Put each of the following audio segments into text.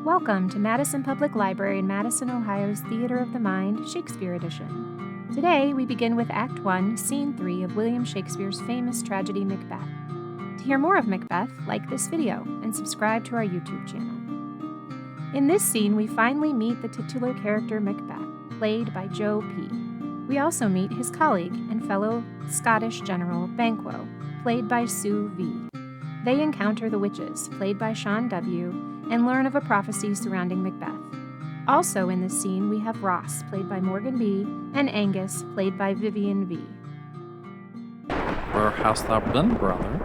Welcome to Madison Public Library in Madison, Ohio's Theater of the Mind, Shakespeare Edition. Today, we begin with Act 1, Scene 3 of William Shakespeare's famous tragedy Macbeth. To hear more of Macbeth, like this video and subscribe to our YouTube channel. In this scene, we finally meet the titular character Macbeth, played by Joe P. We also meet his colleague and fellow Scottish general Banquo, played by Sue V. They encounter the witches, played by Sean W., and learn of a prophecy surrounding Macbeth. Also in this scene, we have Ross, played by Morgan B., and Angus, played by Vivian V. Where hast thou been, brother?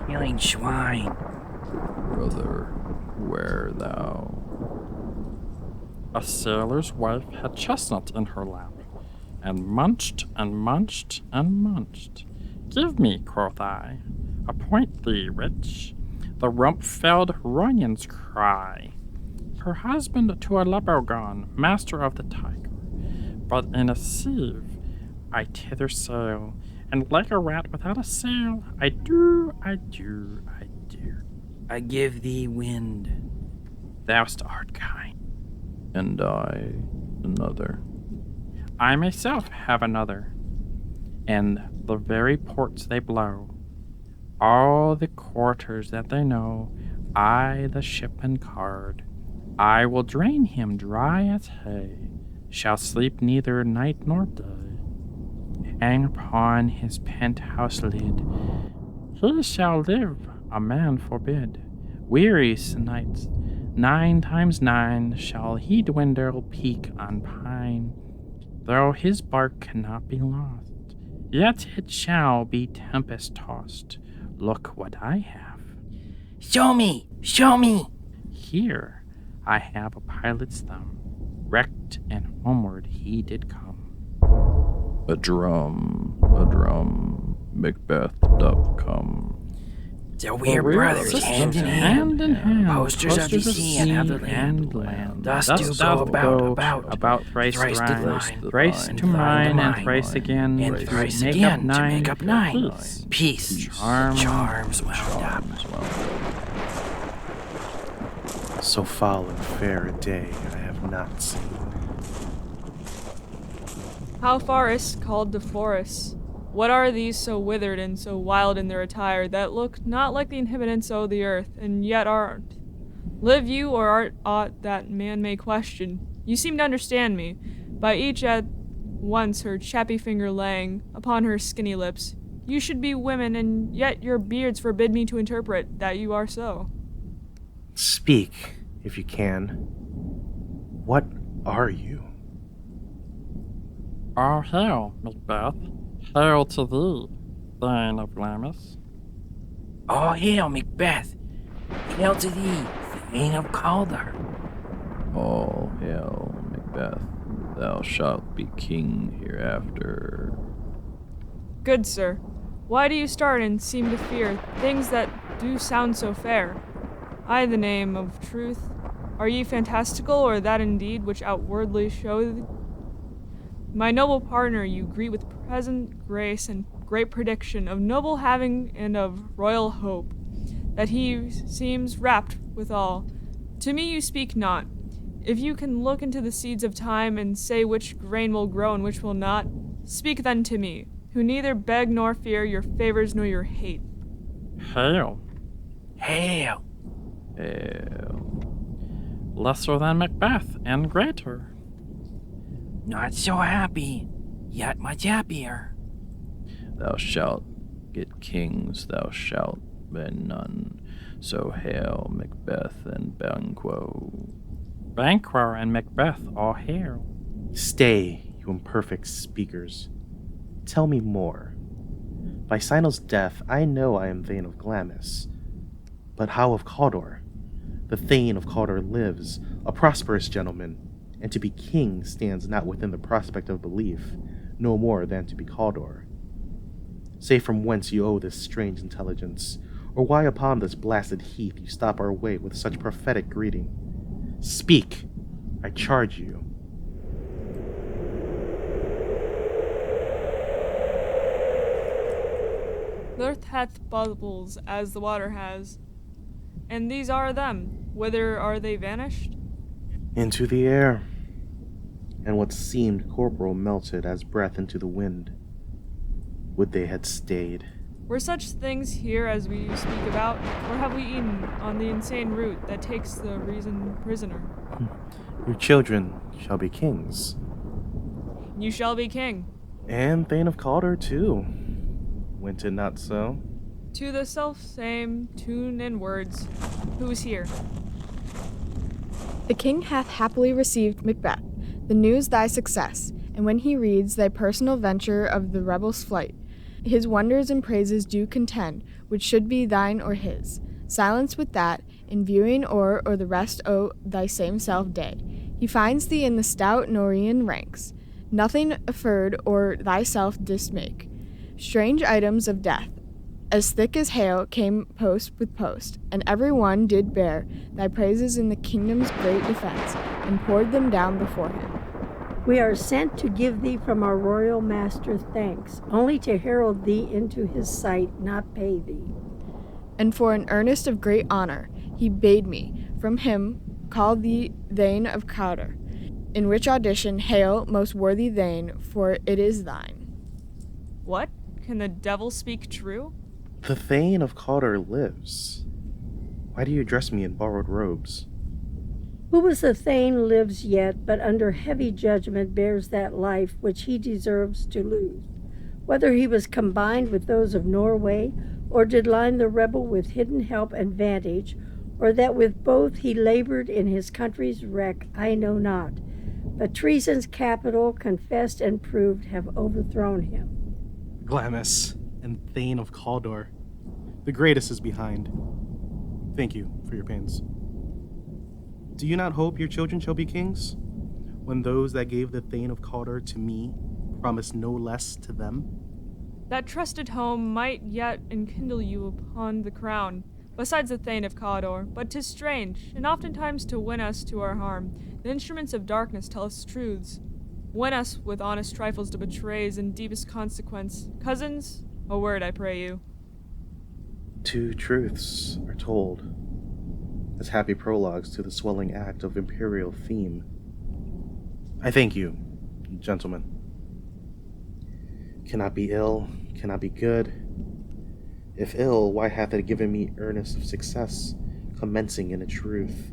Killing swine. Brother, where thou? A sailor's wife had chestnut in her lap, and munched and munched and munched. Give me, quoth I, appoint thee rich, the rump-felled Runion's cry. Her husband to a leper gone, master of the tiger. But in a sieve I thither sail, and like a rat without a sail, I do. I give thee wind. Thou'st art kind. And I another. I myself have another, and the very ports they blow. All the quarters that they know, I the shipman card. I will drain him dry as hay, shall sleep neither night nor day. Hang upon his penthouse lid, he shall live, a man forbid. Weariest nights, 9 times 9, shall he dwindle peak on pine. Though his bark cannot be lost, yet it shall be tempest-tossed. Look what I have. Show me! Show me! Here I have a pilot's thumb. Wrecked and homeward he did come. A drum, Macbeth doth come. So we're brothers, hand in hand, posters of the sea and of the land. Thus do go about thrice to mine, and thrice again, and thrice again to make up 9. Peace, charms wound up. So foul and fair a day I have not seen. How forests called to forests? What are these so withered and so wild in their attire that look not like the inhabitants o' the earth, and yet aren't? Live you, or art aught that man may question? You seem to understand me, by each at once her chappy finger laying upon her skinny lips. You should be women, and yet your beards forbid me to interpret that you are so. Speak, if you can. What are you? Oh, hail, Macbeth. Hail to thee, Thane of Glamis. All hail, Macbeth. Hail to thee, Thane of Calder. All hail, Macbeth. Thou shalt be king hereafter. Good sir, why do you start and seem to fear things that do sound so fair? I the name of truth. Are ye fantastical, or that indeed which outwardly show? My noble partner, you greet with present grace and great prediction of noble having and of royal hope, that he seems rapt withal. To me you speak not. If you can look into the seeds of time and say which grain will grow and which will not, speak then to me, who neither beg nor fear your favors nor your hate. Hail. Hail. Hail. Lesser than Macbeth, and greater. Not so happy, yet much happier. Thou shalt get kings, thou shalt win none. So hail Macbeth and Banquo. Banquo and Macbeth all hail. Stay, you imperfect speakers. Tell me more. By Sinel's death, I know I am Thane of Glamis. But how of Cawdor? The Thane of Cawdor lives, a prosperous gentleman, and to be king stands not within the prospect of belief, no more than to be Cawdor. Say from whence you owe this strange intelligence, or why upon this blasted heath you stop our way with such prophetic greeting. Speak, I charge you. The earth hath bubbles as the water has, And these are them. Whither are they vanished? Into the air. And what seemed corporal melted as breath into the wind. Would they had stayed. Were such things here as we speak about, or have we eaten on the insane route that takes the reason prisoner? Your children shall be kings. You shall be king. And Thane of Cawdor, too. Went it not so? To the self-same tune and words. Who is here? The king hath happily received Macbeth, the news thy success, and when he reads thy personal venture of the rebels' flight, his wonders and praises do contend, which should be thine or his. Silence with that, in viewing or the rest o' thy same self day. He finds thee in the stout Norrean ranks, nothing afferred or thyself didst make. Strange items of death, as thick as hail, came post with post, and every one did bear thy praises in the kingdom's great defense, and poured them down before him. We are sent to give thee from our royal master thanks, only to herald thee into his sight, not pay thee. And for an earnest of great honor, he bade me, from him, call thee Thane of Cawdor, in which audition, hail, most worthy Thane, for it is thine. What? Can the devil speak true? The Thane of Cawdor lives. Why do you dress me in borrowed robes? Who was the Thane lives yet, but under heavy judgment bears that life which he deserves to lose. Whether he was combined with those of Norway, or did line the rebel with hidden help and vantage, or that with both he labored in his country's wreck, I know not. But treason's capital, confessed and proved, have overthrown him. Glamis and Thane of Cawdor. The greatest is behind. Thank you for your pains. Do you not hope your children shall be kings, when those that gave the Thane of Cawdor to me promised no less to them? That trusted home might yet enkindle you upon the crown, besides the Thane of Cawdor, but 'tis strange, and oftentimes to win us to our harm, the instruments of darkness tell us truths. Win us with honest trifles to betrays in deepest consequence. Cousins, a word, I pray you. 2 truths are told, as happy prologues to the swelling act of imperial theme. I thank you, gentlemen. Cannot be ill, cannot be good. If ill, why hath it given me earnest of success, commencing in a truth?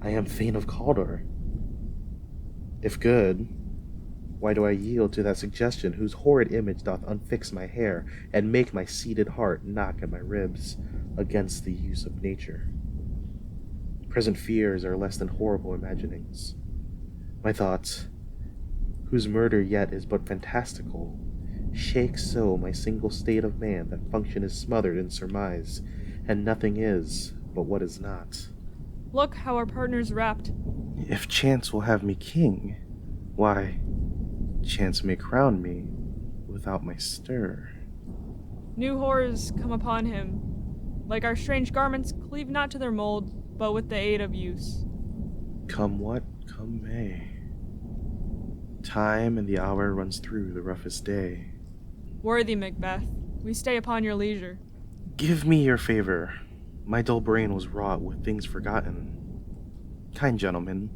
I am Thane of Cawdor. If good, why do I yield to that suggestion whose horrid image doth unfix my hair, and make my seated heart knock at my ribs against the use of nature? Present fears are less than horrible imaginings. My thoughts, whose murder yet is but fantastical, shake so my single state of man that function is smothered in surmise, and nothing is but what is not. Look how our partner's wrapped. If chance will have me king, why, chance may crown me without my stir. New horrors come upon him. Like our strange garments, cleave not to their mold, but with the aid of use. Come what, come may. Time and the hour runs through the roughest day. Worthy Macbeth, we stay upon your leisure. Give me your favor. My dull brain was wrought with things forgotten. Kind gentlemen,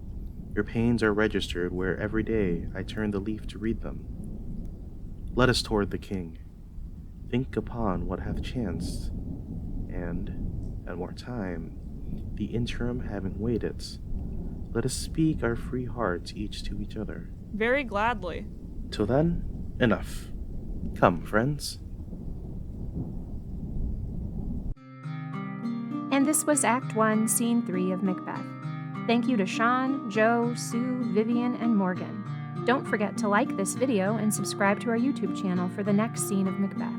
your pains are registered where every day I turn the leaf to read them. Let us toward the king. Think upon what hath chanced, and, at more time, the interim having waited, let us speak our free hearts each to each other. Very gladly. Till then, enough. Come, friends. And this was Act 1, Scene 3 of Macbeth. Thank you to Sean, Joe, Sue, Vivian, and Morgan. Don't forget to like this video and subscribe to our YouTube channel for the next scene of Macbeth.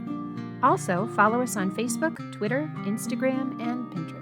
Also, follow us on Facebook, Twitter, Instagram, and Pinterest.